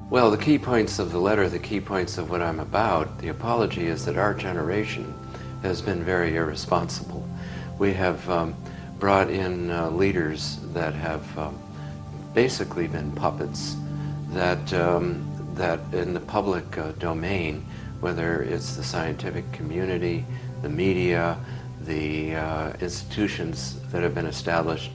Well, the key points of the letter, the key points of what I'm about, the apology is that our generation has been very irresponsible. We have brought in leaders that have basically been puppets, that, that in the public domain, whether it's the scientific community, the media, the institutions that have been established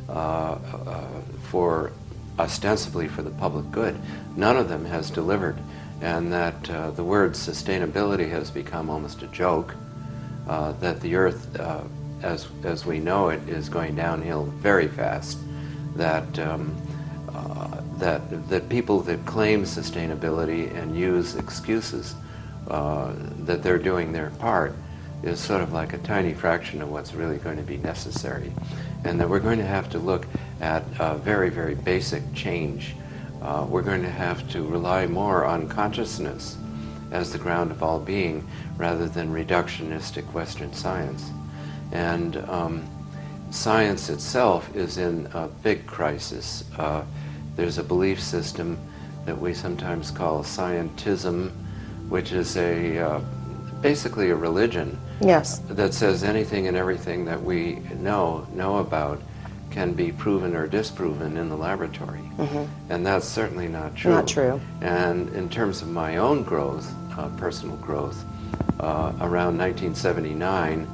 for ostensibly for the public good, none of them has delivered, and that the word sustainability has become almost a joke, that the Earth, as we know it, is going downhill very fast, that, that people that claim sustainability and use excuses that they're doing their part is sort of like a tiny fraction of what's really going to be necessary, and that we're going to have to look at a very, very basic change. We're going to have to rely more on consciousness as the ground of all being rather than reductionistic Western science. And science itself is in a big crisis. There's a belief system that we sometimes call scientism, which is a basically a religion. Yes. That says anything and everything that we know about can be proven or disproven in the laboratory. And that's certainly not true. Not true. And in terms of my own growth, personal growth, around 1979,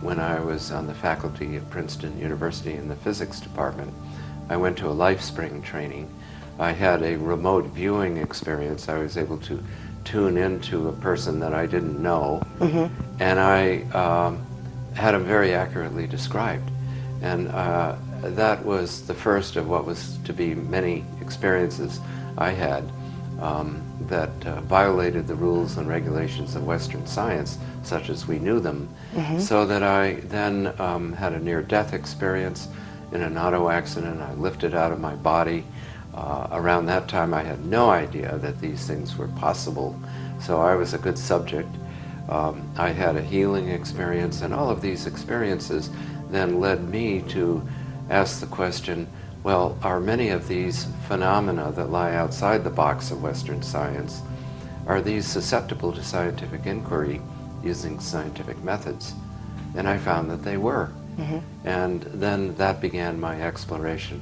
when I was on the faculty of Princeton University in the physics department, I went to a LifeSpring training. I had a remote viewing experience. I was able to tune into a person that I didn't know, and I had him very accurately described. And that was the first of what was to be many experiences I had that violated the rules and regulations of Western science, such as we knew them, so that I then had a near-death experience in an auto accident. I lifted out of my body. Around that time I had no idea that these things were possible, so I was a good subject. I had a healing experience, and all of these experiences then led me to ask the question, well, are many of these phenomena that lie outside the box of Western science, are these susceptible to scientific inquiry using scientific methods? And I found that they were. And then that began my exploration.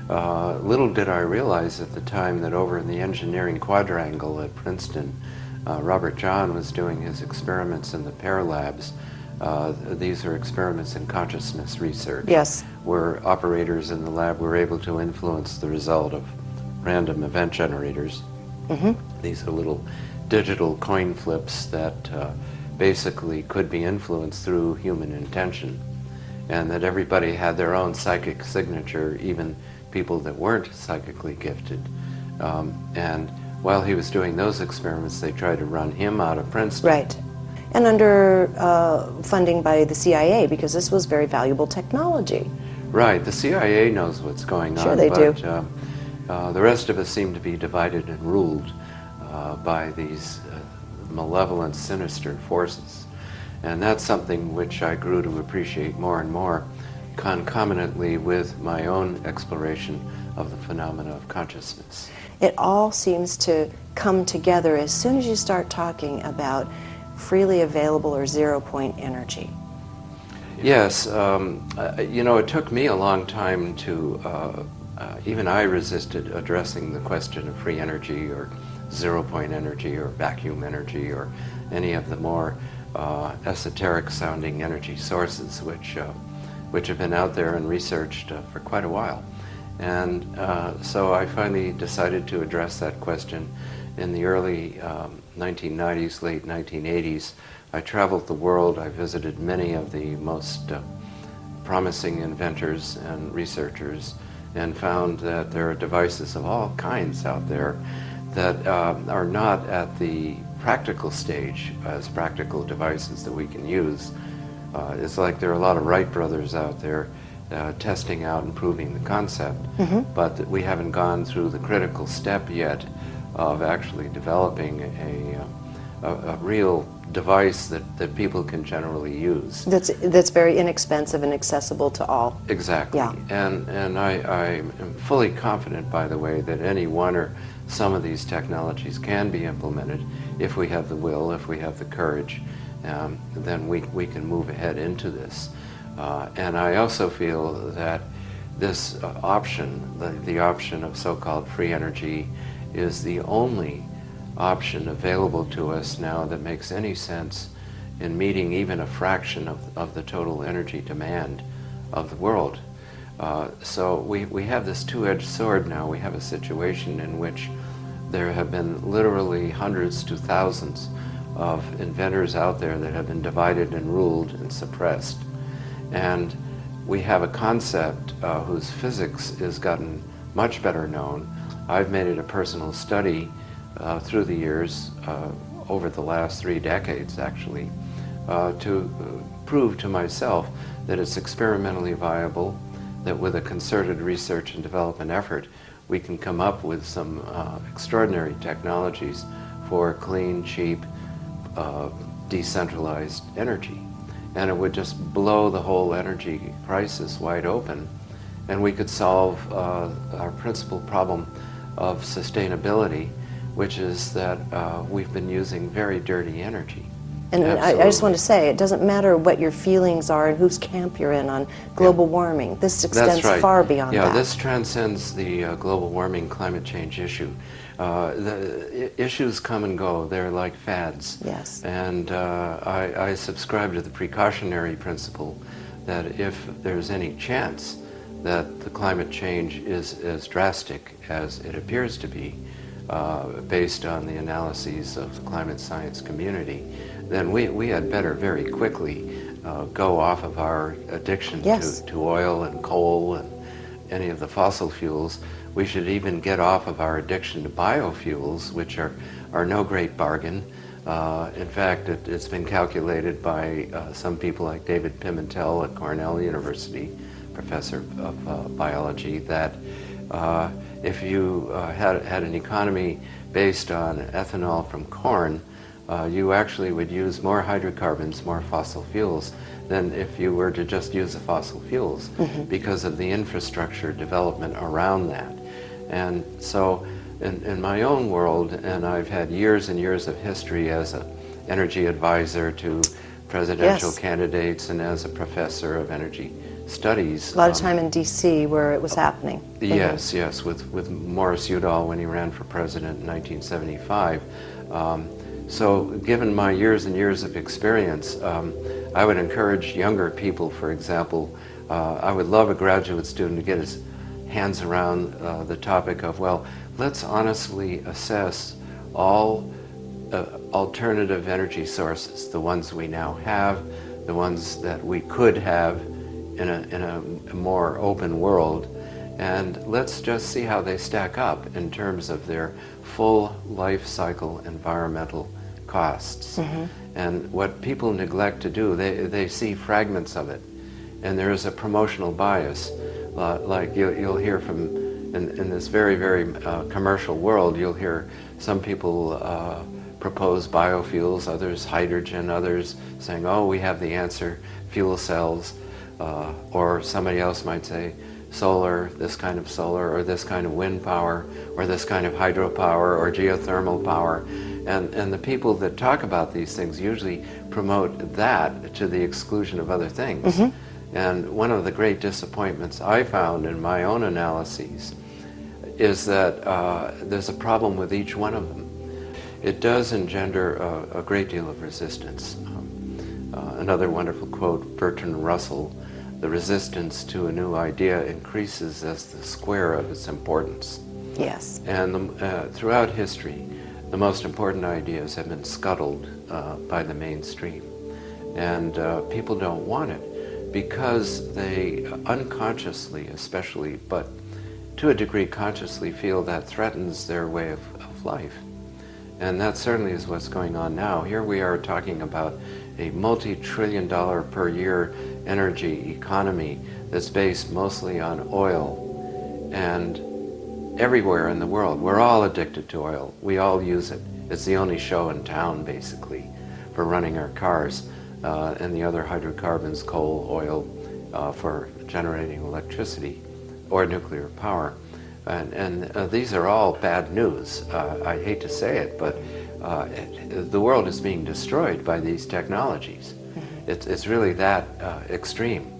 Little did I realize at the time that over in the engineering quadrangle at Princeton, Robert John was doing his experiments in the Pear Labs. These are experiments in consciousness research. Yes. Where operators in the lab were able to influence the result of random event generators. These are little digital coin flips that basically could be influenced through human intention, and that everybody had their own psychic signature, even people that weren't psychically gifted. And while he was doing those experiments, they tried to run him out of Princeton. Right. And under funding by the CIA, because this was very valuable technology. Right. The CIA knows what's going on. Sure they but, do. The rest of us seem to be divided and ruled by these malevolent, sinister forces. And that's something which I grew to appreciate more and more, concomitantly with my own exploration of the phenomena of consciousness. It all seems to come together as soon as you start talking about freely available or zero-point energy. Yes, you know, it took me a long time to, even I resisted addressing the question of free energy or zero-point energy or vacuum energy or any of the more esoteric sounding energy sources which have been out there and researched for quite a while. And so I finally decided to address that question in the early 1990s, late 1980s. I traveled the world. I visited many of the most promising inventors and researchers, and found that there are devices of all kinds out there that are not at the practical stage as practical devices that we can use. It's like there are a lot of Wright brothers out there testing out and proving the concept, but that we haven't gone through the critical step yet of actually developing a real device that people can generally use. That's very inexpensive and accessible to all. Exactly. Yeah. And I am fully confident, by the way, that any one or some of these technologies can be implemented if we have the will, if we have the courage, then we can move ahead into this. And I also feel that this option, the option of so-called free energy, is the only option available to us now that makes any sense in meeting even a fraction of the total energy demand of the world. So we have this two-edged sword now. We have a situation in which there have been literally hundreds to thousands of inventors out there that have been divided and ruled and suppressed. And we have a concept whose physics has gotten much better known. I've made it a personal study through the years, over the last 3 decades actually, to prove to myself that it's experimentally viable, that with a concerted research and development effort, we can come up with some extraordinary technologies for clean, cheap, decentralized energy. And it would just blow the whole energy crisis wide open, and we could solve our principal problem of sustainability, which is that we've been using very dirty energy. And I just want to say, it doesn't matter what your feelings are and whose camp you're in on global warming. This extends far beyond that. Yeah, this transcends the global warming climate change issue. The issues come and go. They're like fads. Yes. And I subscribe to the precautionary principle that if there's any chance that the climate change is as drastic as it appears to be, based on the analyses of the climate science community, then we had better very quickly go off of our addiction to oil and coal and any of the fossil fuels. We should even get off of our addiction to biofuels, which are no great bargain. In fact, it's been calculated by some people like David Pimentel at Cornell University, professor of biology, that if you had an economy based on ethanol from corn, you actually would use more hydrocarbons, more fossil fuels, than if you were to just use the fossil fuels, because of the infrastructure development around that. And so in my own world, and I've had years and years of history as an energy advisor to presidential candidates and as a professor of energy studies. A lot of time in D.C. where it was happening. Yes, yes, with Morris Udall when he ran for president in 1975. So given my years and years of experience, I would encourage younger people, for example, I would love a graduate student to get his hands around the topic of, well, let's honestly assess all alternative energy sources, the ones we now have, the ones that we could have in a more open world, and let's just see how they stack up in terms of their full life cycle environmental costs. And what people neglect to do, they see fragments of it, and there is a promotional bias. Like you'll hear from, in this very, very commercial world, you'll hear some people propose biofuels, others hydrogen, others saying, oh, we have the answer, fuel cells, or somebody else might say solar, this kind of solar, or this kind of wind power, or this kind of hydropower, or geothermal power. And the people that talk about these things usually promote that to the exclusion of other things. And one of the great disappointments I found in my own analyses is that there's a problem with each one of them. It does engender a great deal of resistance. Another wonderful quote, Bertrand Russell, the resistance to a new idea increases as the square of its importance. Yes. And throughout history, the most important ideas have been scuttled by the mainstream. And people don't want it because they unconsciously especially, but to a degree consciously, feel that threatens their way of life. And that certainly is what's going on now. Here we are talking about a multi-trillion-dollar per year energy economy that's based mostly on oil. And everywhere in the world, we're all addicted to oil. We all use it. It's the only show in town, basically. for running our cars, and the other hydrocarbons, coal, oil, for generating electricity or nuclear power. And these are all bad news. I hate to say it, but the world is being destroyed by these technologies. It's really that extreme.